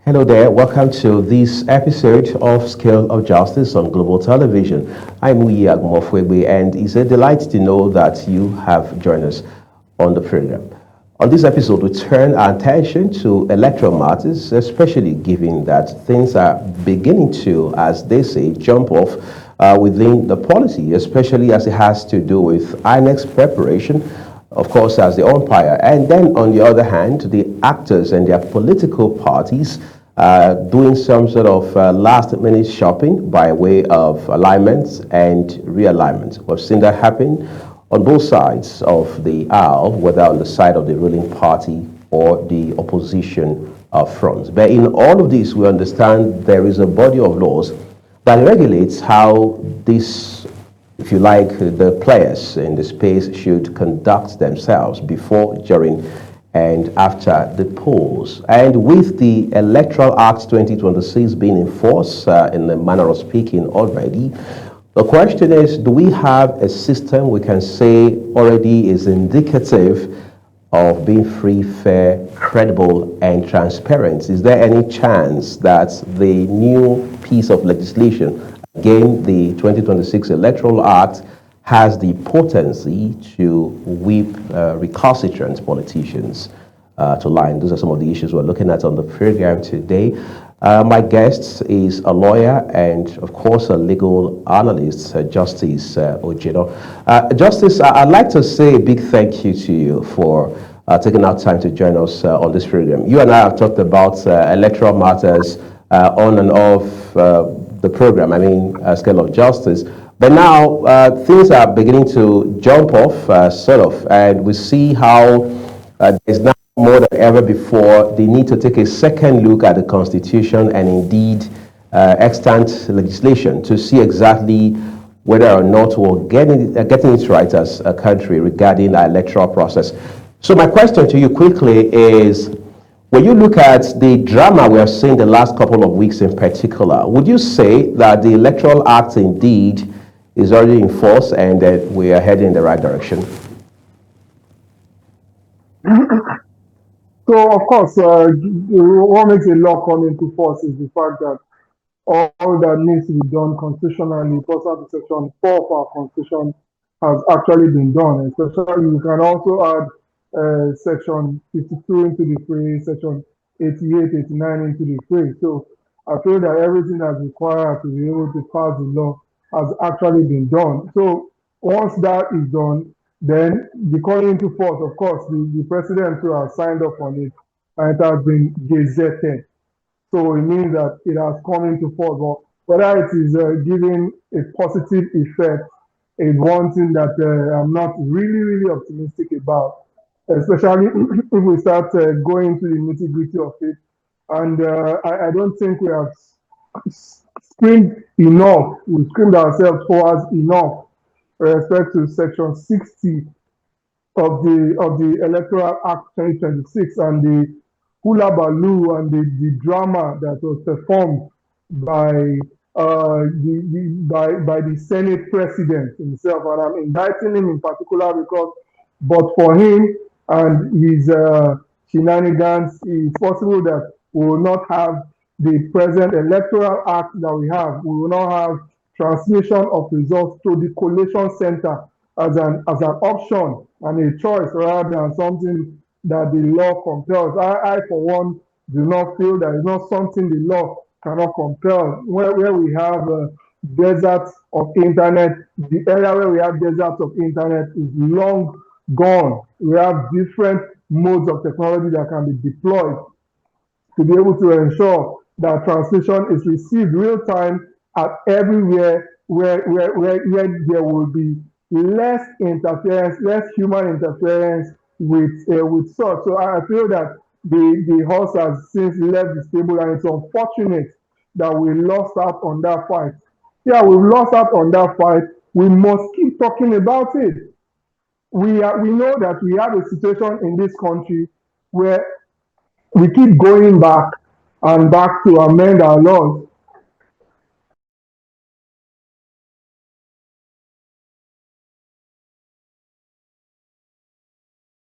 Hello there, welcome to this episode of Scale of Justice on Global Television. I'm Uyi Agmofwebe, and it's a delight to know that you have joined us on the program. On this episode, we turn our attention to electoral matters, especially given that things are beginning to, as they say, jump off within the polity, especially as it has to do with INEC's preparation, of course, as the umpire. And then, on the other hand, the actors and their political parties doing some sort of last-minute shopping by way of alignments and realignments. We've seen that happen on both sides of the aisle, whether on the side of the ruling party or the opposition front. But in all of this, we understand there is a body of laws that regulates how this, if you like, the players in the space should conduct themselves before, during, and after the polls. And with the Electoral Act 2026 being in force, in the manner of speaking already, the question is, do we have a system we can say already is indicative of being free, fair, credible, and transparent? Is there any chance that the new piece of legislation, again, the 2026 Electoral Act, has the potency to whip recalcitrant politicians to line? Those are some of the issues we're looking at on the program today. My guest is a lawyer and, of course, a legal analyst, Justice Ojino. Justice, I'd like to say a big thank you to you for taking out time to join us on this program. You and I have talked about electoral matters on and off the program, Scale of Justice. But now things are beginning to jump off, sort of, and we see how there's now more than ever before the need to take a second look at the Constitution and indeed extant legislation to see exactly whether or not we're getting it right as a country regarding our electoral process. So my question to you quickly is, when you look at the drama we have seen the last couple of weeks in particular, would you say that the Electoral Act indeed is already in force and that we are heading in the right direction? So, of course, what makes a law come into force is the fact that all that needs to be done constitutionally, pursuant to Section 4 of our Constitution, has actually been done. Especially, you can also add Section 52 into the fray, Section 88, 89 into the fray. So, I feel that everything that's required to be able to pass the law has actually been done. So, once that is done, then the calling into force, of course, the president who has signed up on it, and it has been gazetted. So it means that it has come into force. But whether it is giving a positive effect is one thing that I'm not really optimistic about, especially if we start going to the nitty gritty of it. And I don't think we have screamed enough, we screamed ourselves forward enough with respect to Section 60 of the Electoral Act 2026 and the hula baloo and the drama that was performed by by the Senate President himself, and I'm indicting him in particular because, but for him and his shenanigans, it's possible that we will not have the present electoral act that we have. We will not have transmission of results to the collation center as an option and a choice rather than something that the law compels. I for one, do not feel that it's not something the law cannot compel. Where we have deserts of internet, the area where we have deserts of internet is long gone. We have different modes of technology that can be deployed to be able to ensure that transmission is received real time at everywhere where there will be less interference, less human interference with such. So I feel that the horse has since left the stable, and it's unfortunate that we lost out on that fight. Yeah, we've lost out on that fight. We must keep talking about it. We know that we have a situation in this country where we keep going back and back to amend our laws.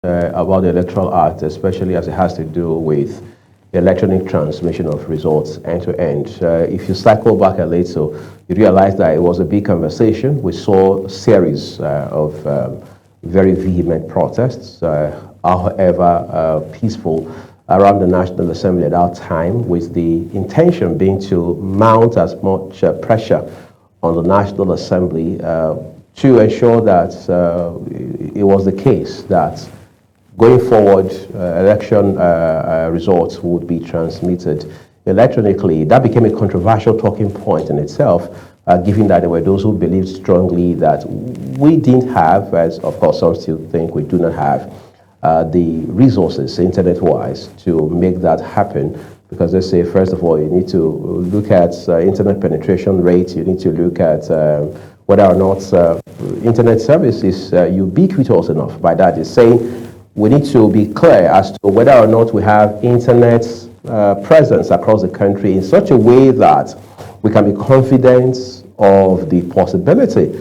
About the Electoral Act, especially as it has to do with electronic transmission of results end to end. If you cycle back a little, you realize that it was a big conversation. We saw a series of very vehement protests, however peaceful, around the National Assembly at that time, with the intention being to mount as much pressure on the National Assembly to ensure that it was the case that going forward, election results would be transmitted electronically. That became a controversial talking point in itself, given that there were those who believed strongly that we didn't have, as of course some still think we do not have, the resources, internet-wise, to make that happen. Because they say, first of all, you need to look at internet penetration rate, you need to look at whether or not internet service is ubiquitous enough. By that is saying we need to be clear as to whether or not we have internet presence across the country in such a way that we can be confident of the possibility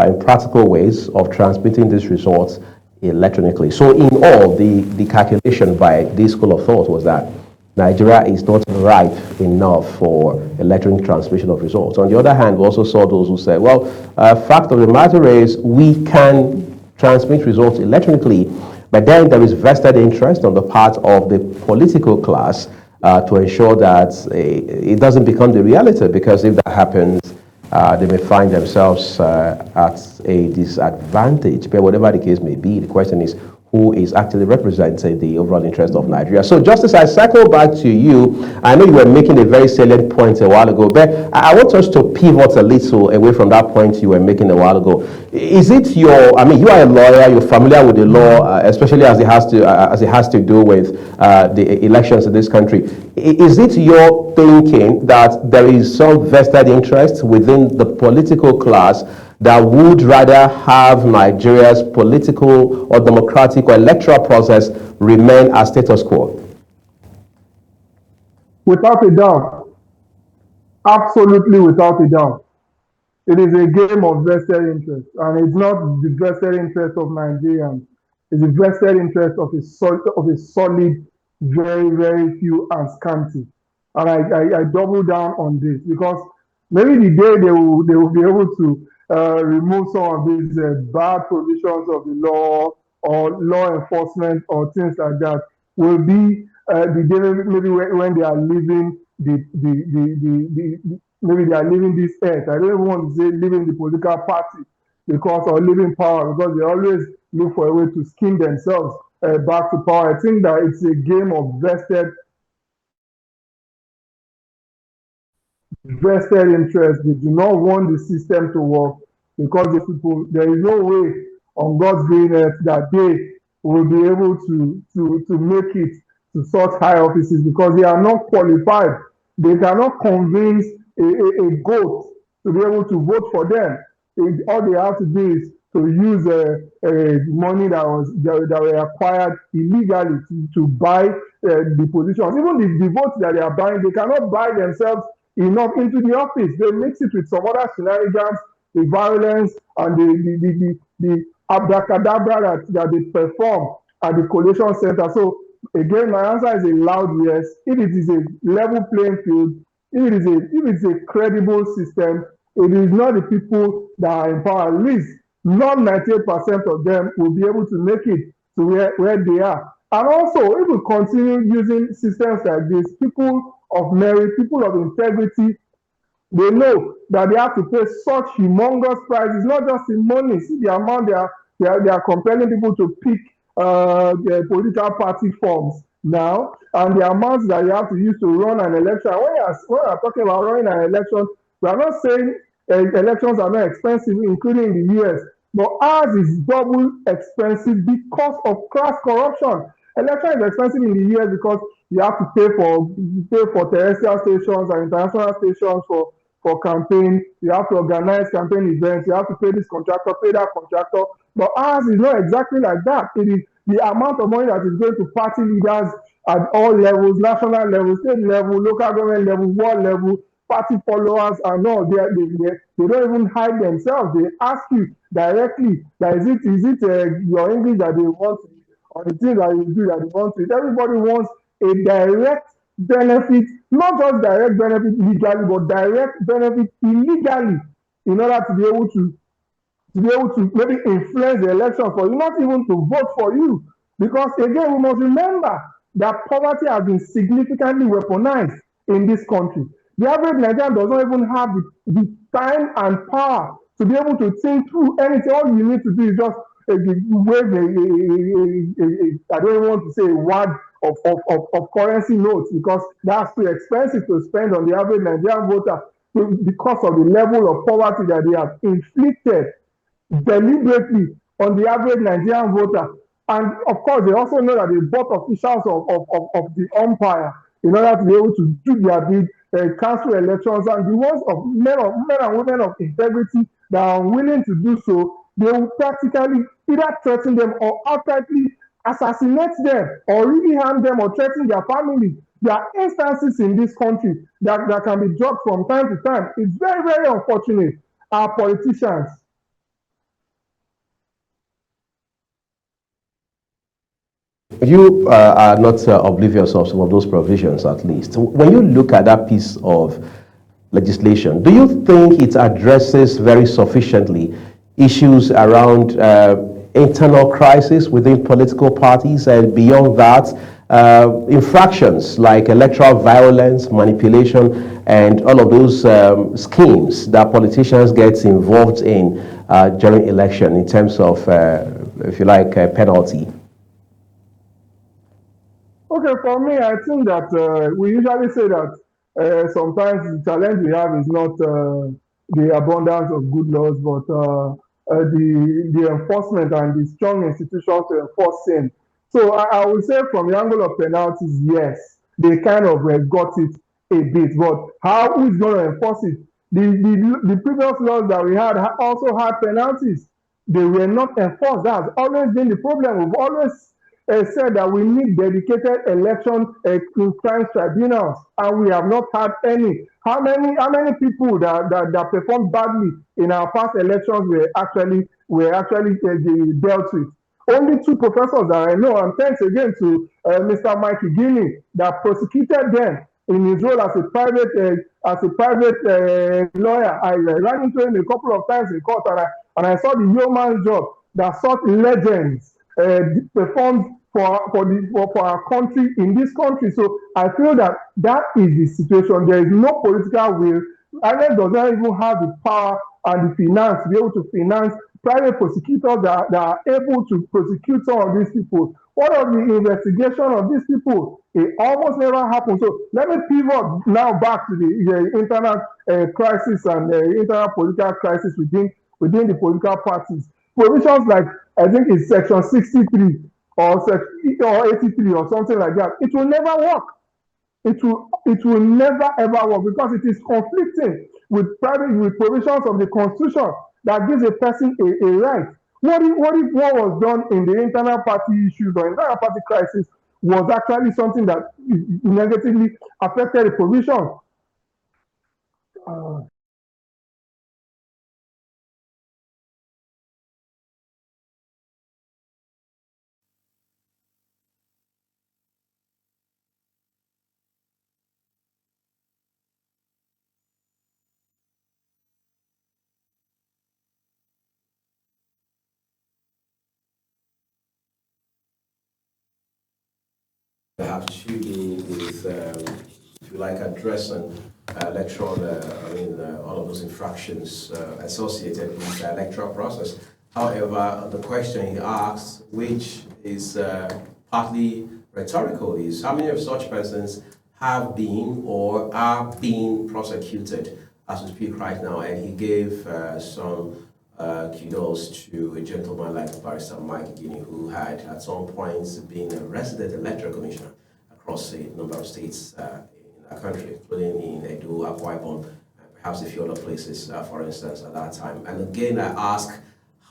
in practical ways of transmitting these results electronically. So in all, the calculation by this school of thought was that Nigeria is not ripe enough for electronic transmission of results. On the other hand, we also saw those who said, well, fact of the matter is we can transmit results electronically, but then there is vested interest on the part of the political class to ensure that it doesn't become the reality, because if that happens, they may find themselves at a disadvantage. But whatever the case may be, the question is who is actually representing the overall interest of Nigeria. So, Justice, I cycle back to you. I know you were making a very salient point a while ago, but I want us to pivot a little away from that point you were making a while ago. Is it I mean, you are a lawyer, you're familiar with the law, especially as it has to do with the elections in this country. Is it your thinking that there is some vested interest within the political class that would rather have Nigeria's political or democratic or electoral process remain as status quo? Without a doubt, absolutely without a doubt. It is a game of vested interest, and it's not the vested interest of Nigerians. It's the vested interest of a solid, very, very few and scanty. And I double down on this because maybe the day they will be able to remove some of these bad provisions of the law or law enforcement or things like that will be the day maybe when they are leaving maybe they are leaving this earth. I don't even want to say leaving the political party because or leaving power because they always look for a way to skin themselves back to power. I think that it's a game of vested interest. They do not want the system to work because the people, there is no way on God's green earth that they will be able to make it to such high offices because they are not qualified. They cannot convince a goat to be able to vote for them. All they have to do is to use money that were acquired illegally to buy the positions. Even the votes that they are buying, they cannot buy themselves enough into the office. They mix it with some other shenanigans, the violence and the abracadabra that they perform at the collation center. So again, my answer is a loud yes. If it is a level playing field, if it's a credible system, it is not the people that are in power. At least not 98% of them will be able to make it to where they are. And also, if we continue using systems like this, people of merit, people of integrity, they know that they have to pay such humongous prices, not just in money. See the amount they are compelling people to pick their political party forms now, and the amounts that you have to use to run an election. When you're talking about running an election, we are not saying elections are not expensive, including in the US, but ours is double expensive because of crass corruption. Election is expensive in the US because you have to pay for terrestrial stations and international stations for campaign. You have to organize campaign events. You have to pay this contractor, pay that contractor. But ours is not exactly like that. It is the amount of money that is going to party leaders at all levels, national level, state level, local government level, world level, party followers and all. They don't even hide themselves. They ask you directly that is it your English that they want to, or the things that you do that they want to. Everybody wants a direct benefit, not just direct benefit legally, but direct benefit illegally in order to be able to maybe influence the election for you, not even to vote for you. Because again, we must remember that poverty has been significantly weaponized in this country. The average Nigerian does not even have the time and power to be able to think through anything. All you need to do is just wave I don't even want to say a word of currency notes, because that's too expensive to spend on the average Nigerian voter because of the level of poverty that they have inflicted deliberately on the average Nigerian voter. And of course, they also know that they bought officials of the umpire in order to be able to do their bid, cancel elections. And the ones of men and women of integrity that are willing to do so, they will practically either threaten them or outrightly assassinate them or really harm them or threaten their family. There are instances in this country that can be dropped from time to time. It's very, very unfortunate. Our politicians. You are not oblivious of some of those provisions, at least. When you look at that piece of legislation, do you think it addresses very sufficiently issues around internal crisis within political parties, and beyond that, infractions like electoral violence, manipulation, and all of those schemes that politicians get involved in during election in terms of, if you like, penalty? Okay, for me, I think that we usually say that sometimes the challenge we have is not the abundance of good laws, but the enforcement and the strong institutions to enforce same. So I would say from the angle of penalties, yes, they kind of got it a bit, but how who is going to enforce it? The previous laws that we had also had penalties. They were not enforced. That's always been the problem. We've always said that we need dedicated election crime tribunals, and we have not had any. How many people that performed badly in our past elections were actually dealt with? Only two professors that I know, and thanks again to Mr. Mike Guinea that prosecuted them in his role as a private lawyer. I ran into him a couple of times in court, and I saw the yeoman's job that such legends performed for our country in this country. So I feel that that is the situation. There is no political will. INEC does not even have the power and the finance to be able to finance private prosecutors that are able to prosecute some of these people. What of the investigation of these people? It almost never happens. So let me pivot now back to the internal crisis and internal political crisis within the political parties. Provisions like, I think it's section 63 or 83 or something like that. It will never work. It will never ever work because it is conflicting with provisions of the constitution that gives a person a right. What if what was done in the internal party issues or internal party crisis was actually something that negatively affected the provision? Have to do with, if you like, addressing electoral, all of those infractions associated with the electoral process. However, the question he asks, which is partly rhetorical, is how many of such persons have been or are being prosecuted as we speak right now? And he gave some kudos to a gentleman like Barrister Mike Guinea, who had at some points been a resident electoral commissioner across a number of states in our country, including in Edo, Akwa Ibom, and perhaps a few other places, for instance, at that time. And again, I ask,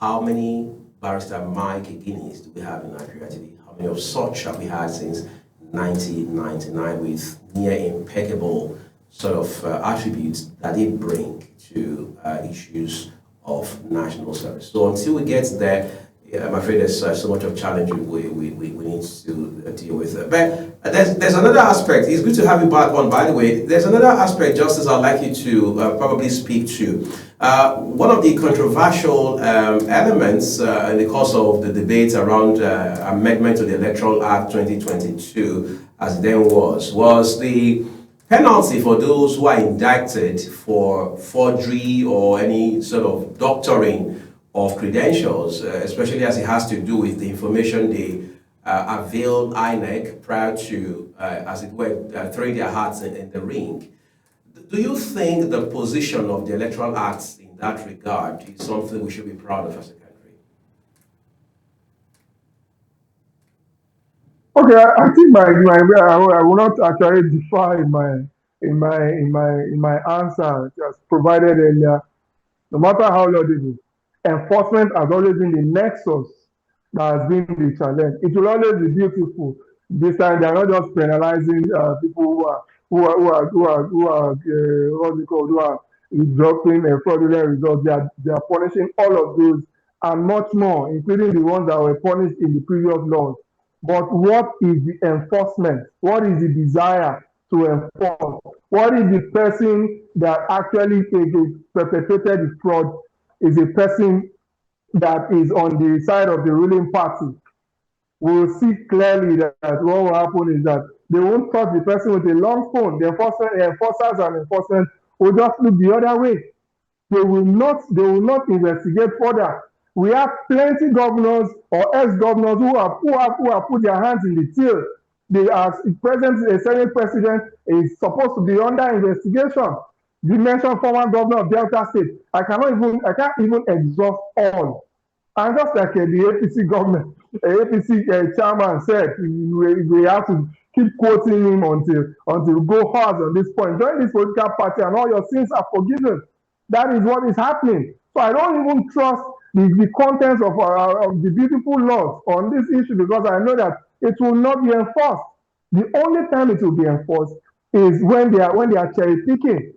how many Barrister Mike Guineas do we have in Nigeria today? How many of such have we had since 1999 with near impeccable sort of attributes that they bring to issues of national service? So until we get there, Yeah, I'm afraid there's so much of challenge we need to deal with. But there's another aspect. It's good to have you back on, by the way. There's another aspect, Justice, I'd like you to probably speak to. One of the controversial elements in the course of the debate around amendment to the Electoral Act 2022, as it then was the penalty for those who are indicted for forgery or any sort of doctoring of credentials, especially as it has to do with the information they availed INEC prior to, as it were, throwing their hats in the ring. Do you think the position of the Electoral Acts in that regard is something we should be proud of as a country? Okay, I think I will not actually differ in my answer just provided earlier. No matter how laudable, enforcement has always been the nexus that has been the challenge. It will always be beautiful. This time they are not just penalizing people what's it called, who are dropping fraudulent results. They are punishing all of those and much more, including the ones that were punished in the previous laws. But what is the enforcement? What is the desire to enforce? What if the person that actually perpetrated the fraud is a person that is on the side of the ruling party? We will see clearly that what will happen is that they won't touch the person with a long phone. The enforcers and enforcement will just look the other way. They will not investigate further. We have plenty governors or ex-governors who have put their hands in the till. They are present. A Senate president is supposed to be under investigation. You mentioned former governor of Delta State. I can't even exhaust all. And just like the APC government, APC chairman said, we have to keep quoting him until we go hard on this point. Join this political party and all your sins are forgiven. That is what is happening. So I don't even trust the contents of the beautiful laws on this issue because I know that it will not be enforced. The only time it will be enforced is when they are cherry picking.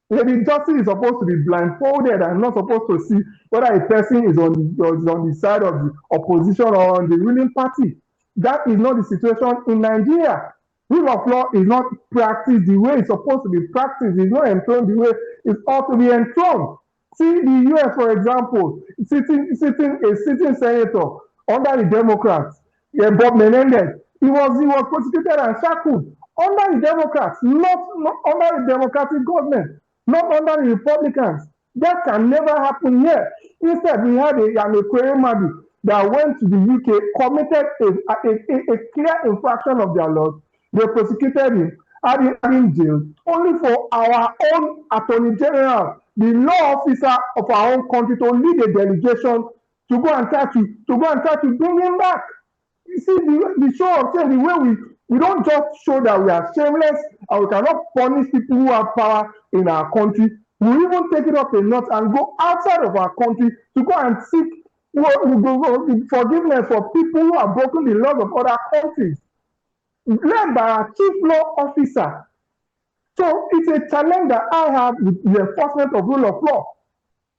The justice is supposed to be blindfolded and not supposed to see whether a person is on the side of the opposition or on the ruling party. That is not the situation in Nigeria. Rule of law is not practiced the way it's supposed to be practiced. It's not enthroned the way it ought to be enthroned. See the US, for example, a sitting senator under the Democrats, Bob Menendez. He was prosecuted and shackled under the Democrats, not under the Democratic government, not under the Republicans. That can never happen here. Instead, we had an Ekweremadu that went to the UK, committed a clear infraction of their laws. They prosecuted him, had him jailed, only for our own Attorney General, the law officer of our own country, to lead a delegation to go and try to bring him back. You see the show of shame, the way we don't just show that we are shameless and we cannot punish people who have power in our country. We even take it up a notch and go outside of our country to go and seek forgiveness for people who have broken the laws of other countries, led by our chief law officer. So it's a challenge that I have with the enforcement of rule of law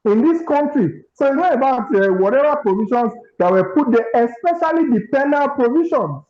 in this country. So it's not about whatever provisions that were put there, especially the penal provisions.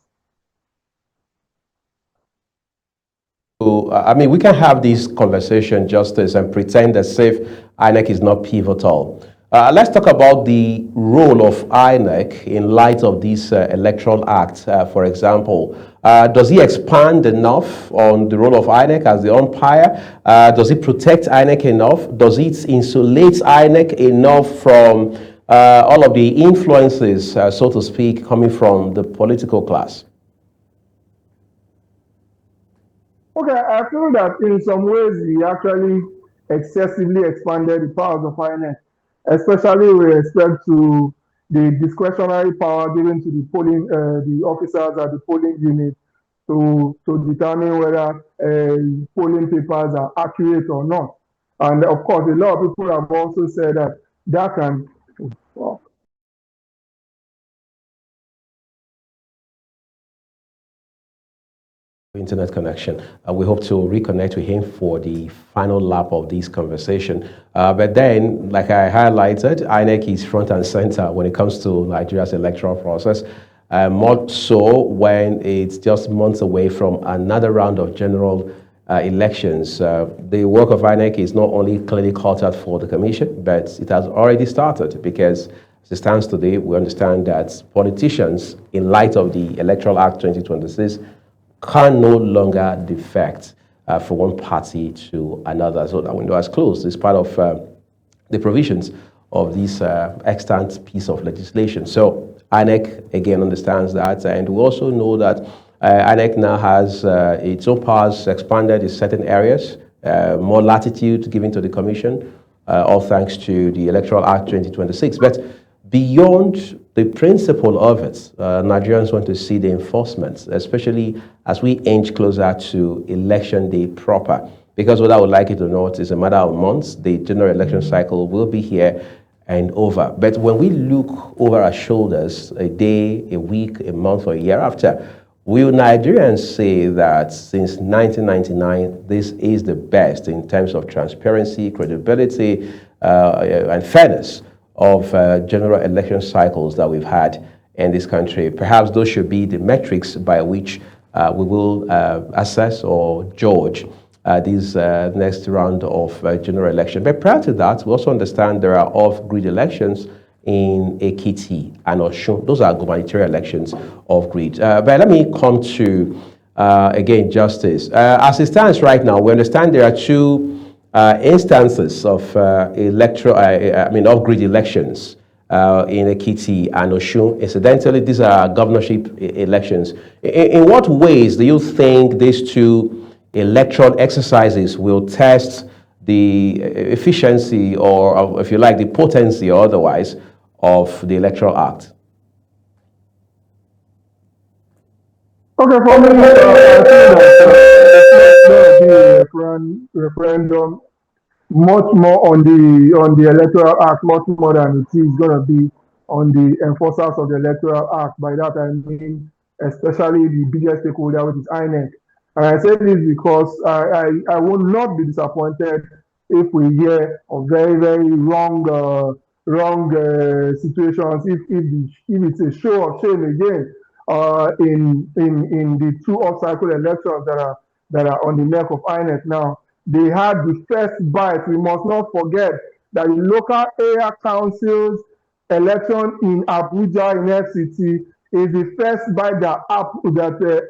So, I mean, we can have this conversation, Justice, and pretend as if INEC is not pivotal. Let's talk about the role of INEC in light of this Electoral Act, for example. Does he expand enough on the role of INEC as the umpire? Does it protect INEC enough? Does it insulate INEC enough from all of the influences, so to speak, coming from the political class? Okay, I feel that in some ways we actually excessively expanded the powers of INEC, especially with respect to the discretionary power given to the officers at the polling unit to determine whether polling papers are accurate or not. And of course, a lot of people have also said that that can. Well, internet connection. We hope to reconnect with him for the final lap of this conversation. But then, like I highlighted, INEC is front and center when it comes to Nigeria's electoral process. More so when it's just months away from another round of general elections. The work of INEC is not only clearly called out for the Commission, but it has already started because as it stands today, we understand that politicians, in light of the Electoral Act 2026, can no longer defect from one party to another. So that window has closed. It's part of the provisions of this extant piece of legislation. So INEC again understands that, and we also know that INEC now has its own powers expanded in certain areas, more latitude given to the Commission, all thanks to the Electoral Act 2026. But beyond the principle of it, Nigerians want to see the enforcement, especially as we inch closer to election day proper. Because whether I would like it or not, it's a matter of months. The general election cycle will be here and over. But when we look over our shoulders a day, a week, a month, or a year after, will Nigerians say that since 1999, this is the best in terms of transparency, credibility, and fairness of general election cycles that we've had in this country? Perhaps those should be the metrics by which we will assess or judge this next round of general election. But prior to that, we also understand there are off-grid elections in Ekiti and Osun. Those are gubernatorial elections off-grid. But let me come to, again, justice. As it stands right now, we understand there are two instances of off-grid elections in Ekiti and Osun. Incidentally, these are governorship elections. In what ways do you think these two electoral exercises will test the efficiency or, if you like, the potency or otherwise of the Electoral Act? Okay, for me, I think that it's not going to be a referendum much more on the electoral act, much more than it is going to be on the enforcers of the electoral act. By that I mean especially the biggest stakeholder, which is INEC. And I say this because I will not be disappointed if we hear of very very wrong situations, if it's a show of shame again in the two off-cycle elections that are on the neck of INEC now. They had the first bite. We must not forget that the local area councils election in Abuja in FCT is the first bite that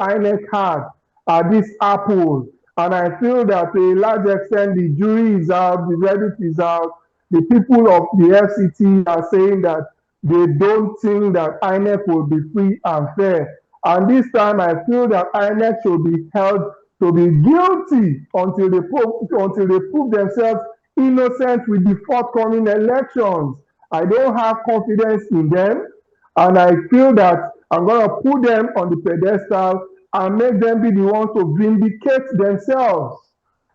INEC had at this apple. And I feel that to a large extent the jury is out, the verdict is out. The people of the FCT are saying that they don't think that INEC will be free and fair. And this time I feel that INEC should be held to be guilty until they prove themselves innocent with the forthcoming elections. I don't have confidence in them, and I feel that I'm going to put them on the pedestal and make them be the ones to vindicate themselves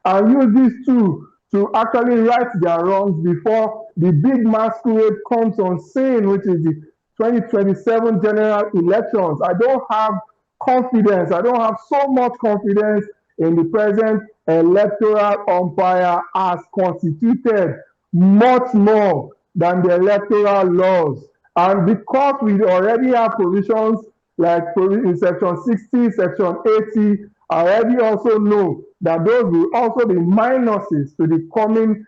and use these two to actually right their wrongs before the big masquerade comes on scene, which is the 2027 general elections. I don't have confidence. I don't have so much confidence in the present electoral umpire as constituted, much more than the electoral laws. And because we already have provisions like in section 60, section 80, I already also know that those will also be minuses to the coming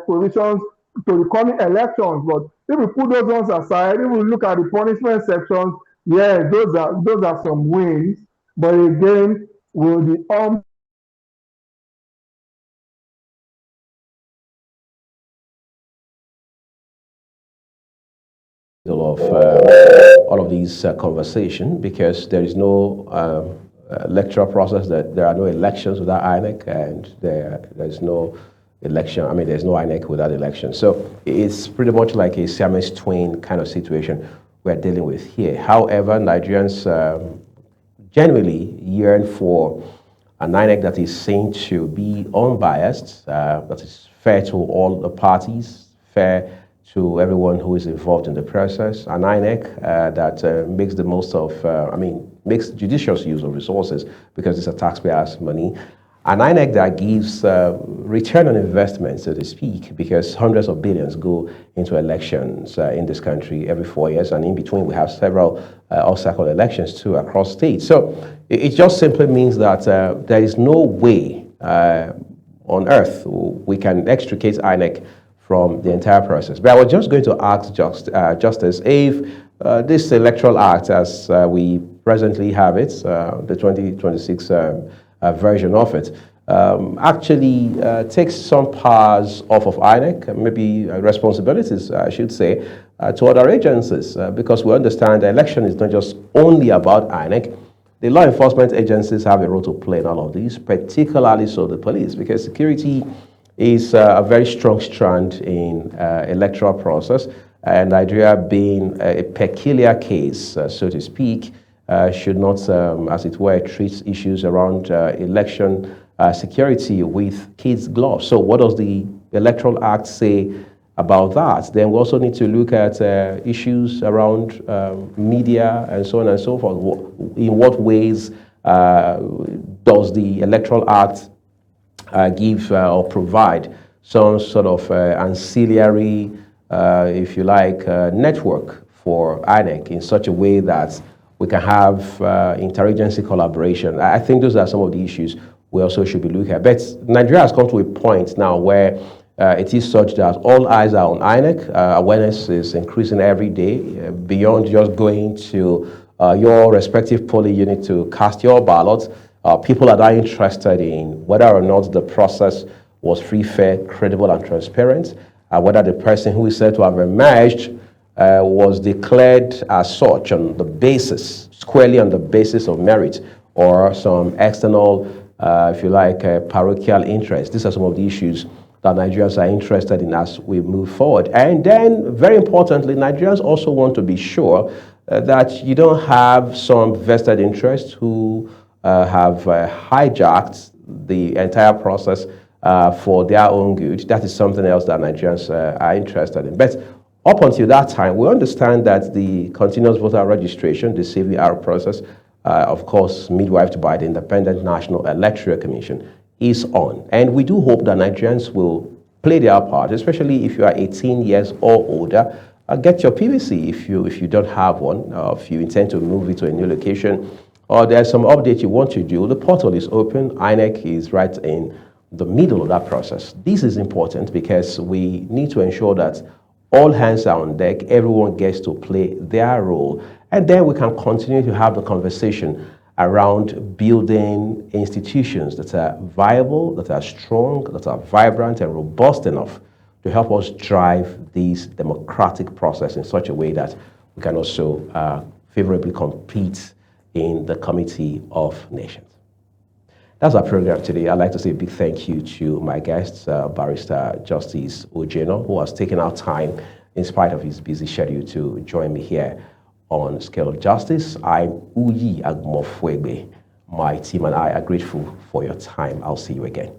provisions, to the coming elections. But if we put those ones aside, if we look at the punishment sections, yeah, those are some wins. But again, will the Of all of these conversation, because there is no electoral process, that there are no elections without INEC, and there's no election. I mean, there's no INEC without election. So it's pretty much like a Siamese twin kind of situation we're dealing with here. However, Nigerians genuinely yearn for an INEC that is seen to be unbiased, that is fair to all the parties, fair to everyone who is involved in the process, an INEC that makes the most of, makes judicious use of resources because it's a taxpayer's money. An INEC that gives return on investment, so to speak, because hundreds of billions go into elections in this country every 4 years, and in between we have several off-cycle elections too across states. So it just simply means that there is no way on earth we can extricate INEC from the entire process. But I was just going to ask Justice if this Electoral Act, as we presently have it, the 2026 version of it, actually takes some powers off of INEC, maybe responsibilities, I should say, to other agencies, because we understand the election is not just only about INEC. The law enforcement agencies have a role to play in all of these, particularly so the police, because security is a very strong strand in electoral process, and Nigeria being a peculiar case, so to speak, should not, as it were, treat issues around election security with kids' gloves. So what does the Electoral Act say about that? Then we also need to look at issues around media and so on and so forth. In what ways does the Electoral Act give or provide some sort of ancillary, if you like, network for INEC in such a way that we can have interagency collaboration? I think those are some of the issues we also should be looking at. But Nigeria has come to a point now where it is such that all eyes are on INEC. Awareness is increasing every day, beyond just going to your respective polling unit to cast your ballot. People are now interested in whether or not the process was free, fair, credible, and transparent, whether the person who is said to have emerged was declared as such on the basis, squarely on the basis of merit, or some external, if you like, parochial interest. These are some of the issues that Nigerians are interested in as we move forward. And then, very importantly, Nigerians also want to be sure that you don't have some vested interests who have hijacked the entire process for their own good. That is something else that Nigerians are interested in. But up until that time, we understand that the continuous voter registration, the CVR process, of course, midwifed by the Independent National Electoral Commission, is on. And we do hope that Nigerians will play their part, especially if you are 18 years or older. Get your PVC if you don't have one, if you intend to move it to a new location, or there's some update you want to do. The portal is open. INEC is right in the middle of that process. This is important because we need to ensure that all hands are on deck, everyone gets to play their role, and then we can continue to have the conversation around building institutions that are viable, that are strong, that are vibrant and robust enough to help us drive this democratic process in such a way that we can also favorably compete in the Committee of Nations. That's our program today. I'd like to say a big thank you to my guest, Barrister Justice Ojeno, who has taken out time, in spite of his busy schedule, to join me here on Scale of Justice. I'm Uyi Agmofwebe. My team and I are grateful for your time. I'll see you again.